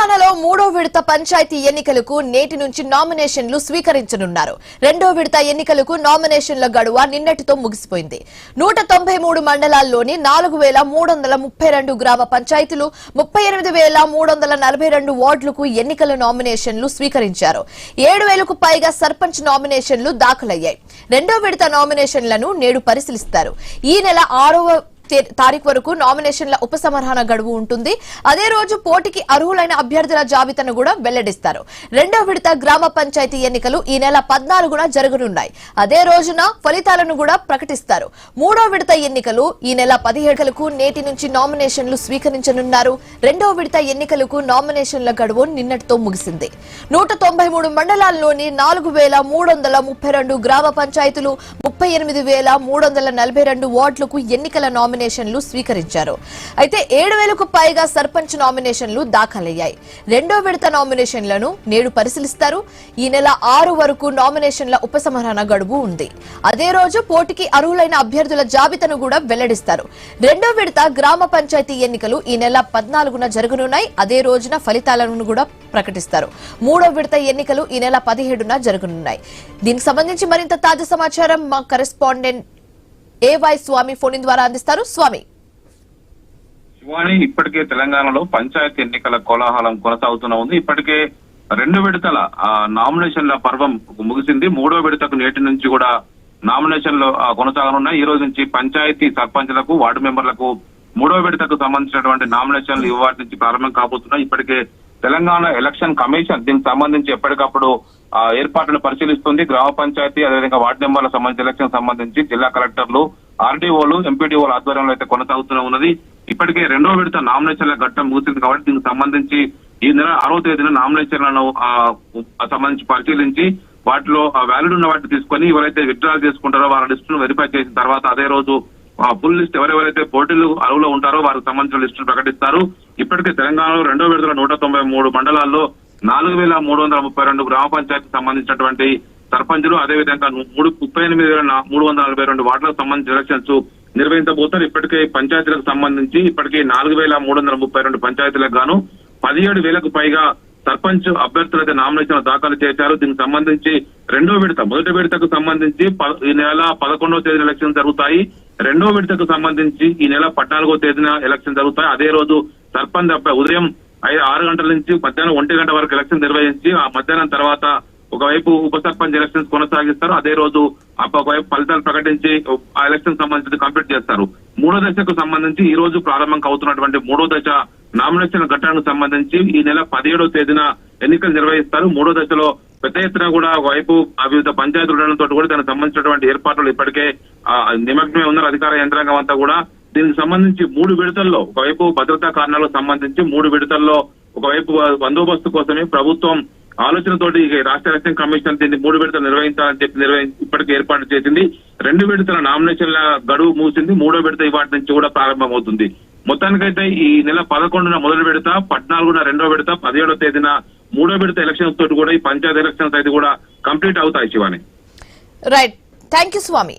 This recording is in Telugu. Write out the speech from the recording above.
తెలంగాణలో మూడో విడత పంచాయతీ ఎన్నికలకు నేటి నుంచి నామినేషన్లు స్వీకరించనున్నారు. రెండో విడత ఎన్నికలకు నామినేషన్ల గడువు నిన్నటితో ముగిసిపోయింది. 193 మండలాల్లోని 4332 గ్రామ పంచాయతీలు 38342 వార్డులకు ఎన్నికల నామినేషన్లు స్వీకరించారు. 7000కు పైగా సర్పంచ్ నామినేషన్లు దాఖలయ్యాయి. రెండో విడత నామినేషన్లను నేడు పరిశీలిస్తారు. ఈ నెల 6వ తారీఖు వరకు నామినేషన్ల ఉపసంహరణ గడువు ఉంటుంది. అదే రోజు పోటీకి అర్హులైన అభ్యర్థుల జాబితాను కూడా వెల్లడిస్తారు. రెండో విడత గ్రామ పంచాయతీ ఎన్నికలు ఈ నెల 14న జరగనున్నాయి. అదే రోజున ఫలితాలను కూడా ప్రకటిస్తారు. మూడో విడత ఎన్నికలు ఈ నెల 17కు నేటి నుంచి నామినేషన్లు స్వీకరించనున్నారు. రెండో విడత ఎన్నికలకు నామినేషన్ల గడువు నిన్నటితో ముగిసింది. 193 మండలాల్లోని 4332 గ్రామ పంచాయతీలు 38342 వార్డులకు ఎన్నికల నామినేషన్లు స్వీకరించారు. అయితే 7000కు పైగా సర్పంచ్ నామినేషన్లు దాఖలయ్యాయి. రెండో విడత నామినేషన్లను నేడు పరిశీలిస్తారు. ఈ నెల 6 వరకు నామినేషన్ల ఉపసంహరణ గడువు ఉంది. అదే రోజు పోటీకి అర్హులైన అభ్యర్థుల జాబితాను కూడా వెల్లడిస్తారు. రెండో విడత గ్రామ పంచాయతీ ఎన్నికలు ఈ నెల 14న జరగనున్నాయి. అదే రోజున ఫలితాలను కూడా ప్రకటిస్తారు. మూడో విడత ఎన్నికలు ఈ నెల 17న జరగనున్నాయి. దీనికి సంబంధించి మరింత తాజా సమాచారం మా కరెస్పాండెంట్ ఏవై స్వామి ఫోన్ ద్వారా అందిస్తారు. స్వామి, ఇప్పటికే తెలంగాణలో పంచాయతీ ఎన్నికల కోలాహలం కొనసాగుతూనే ఉంది. ఇప్పటికే రెండు విడతల నామినేషన్ల పర్వం ముగిసింది. మూడో విడతకు నేటి నుంచి కూడా నామినేషన్లు కొనసాగనున్నాయి. ఈ రోజు నుంచి పంచాయతీ సర్పంచ్లకు, వార్డు మెంబర్లకు మూడో విడతకు సంబంధించినటువంటి నామినేషన్లు ఇవాటి నుంచి ప్రారంభం కాబోతున్నాయి. ఇప్పటికే తెలంగాణ ఎలక్షన్ కమిషన్ దీనికి సంబంధించి ఎప్పటికప్పుడు ఏర్పాట్లను పరిశీలిస్తుంది. గ్రామ పంచాయతీ అదేవిధంగా వార్డు మెంబర్లకు సంబంధించి ఎలక్షన్ సంబంధించి జిల్లా కలెక్టర్లు, ఆర్డీఓలు, ఎంపీడీఓల ఆధ్వర్యంలో అయితే కొనసాగుతూనే ఉన్నది. ఇప్పటికే రెండో విడత నామినేషన్ల ఘట్టం ముగిసింది కాబట్టి దీనికి సంబంధించి ఈ నెల 6వ తేదీన నామినేషన్లను సంబంధించి పరిశీలించి వాటిలో వ్యాలిడ్ ఉన్న వాటిని తీసుకొని ఎవరైతే విత్డ్రా చేసుకుంటారో వారి లిస్టును వెరిఫై చేసిన తర్వాత అదే రోజు ఫుల్ లిస్ట్ ఎవరెవరైతే పోటీలు అర్హులు ఉంటారో వారికి సంబంధించిన లిస్టును ప్రకటిస్తారు. ఇప్పటికే తెలంగాణలో రెండో విడతల 193 మండలాల్లో 4332 గ్రామ పంచాయతీకి సంబంధించినటువంటి సర్పంచులు, అదేవిధంగా 38342 వార్డులకు సంబంధించిన ఎలక్షన్స్ నిర్వహించబోతారు. ఇప్పటికే పంచాయతీలకు సంబంధించి ఇప్పటికే 4332 పంచాయతీలకు గాను 17,000కు పైగా సర్పంచ్ అభ్యర్థులు అయితే నామినేషన్ దాఖలు చేశారు. దీనికి సంబంధించి రెండో విడత, మొదటి విడతకు సంబంధించి ఈ నెల 11వ తేదీన ఎలక్షన్ జరుగుతాయి. రెండో విడతకు సంబంధించి ఈ నెల 14వ తేదీన ఎలక్షన్ జరుగుతాయి. అదే రోజు సర్పంచ్ ఉదయం 6 గంటల నుంచి మధ్యాహ్నం 1 గంట వరకు ఎలక్షన్ నిర్వహించి ఆ మధ్యాహ్నం తర్వాత ఒకవైపు ఉప సర్పంచ్ ఎలక్షన్స్ కొనసాగిస్తారు. అదే రోజు ఒకవైపు ఫలితాలు ప్రకటించి ఆ ఎలక్షన్ సంబంధించి కంప్లీట్ చేస్తారు. మూడో దశకు సంబంధించి ఈ రోజు ప్రారంభం అవుతున్నటువంటి మూడో దశ నామినేషన్ ఘట్టనకు సంబంధించి ఈ నెల 17వ తేదీన ఎన్నికలు నిర్వహిస్తారు. మూడో దశలో పెద్ద ఎత్తున కూడా ఒకవైపు వివిధ పంచాయతీలు ఉండడంతో కూడా దానికి సంబంధించినటువంటి ఏర్పాట్లు ఇప్పటికే నిమగ్నమై ఉన్నారు అధికార యంత్రాంగం అంతా కూడా. దీనికి సంబంధించి 3 విడతల్లో ఒకవైపు భద్రతా కారణాలకు సంబంధించి 3 విడతల్లో ఒకవైపు బందోబస్తు కోసమే ప్రభుత్వం ఆలోచనతోటి రాష్ట్ర ఎలక్షన్ కమిషన్ దీన్ని 3 విడతలు నిర్వహించాలని చెప్పి ఇప్పటికే ఏర్పాటు చేసింది. 2 విడతల నామినేషన్ల గడువు మూసింది. మూడో విడత ఇవాటి నుంచి కూడా ప్రారంభమవుతుంది. మొత్తానికైతే ఈ నెల 11న మొదటి విడత, 14న రెండో విడత, 17వ తేదీన మూడో విడత ఎలక్షన్స్ తోటి కూడా ఈ పంచాయతీ ఎలక్షన్స్ అయితే కూడా కంప్లీట్ అవుతాయి. Shivani, right, thank you Swamy.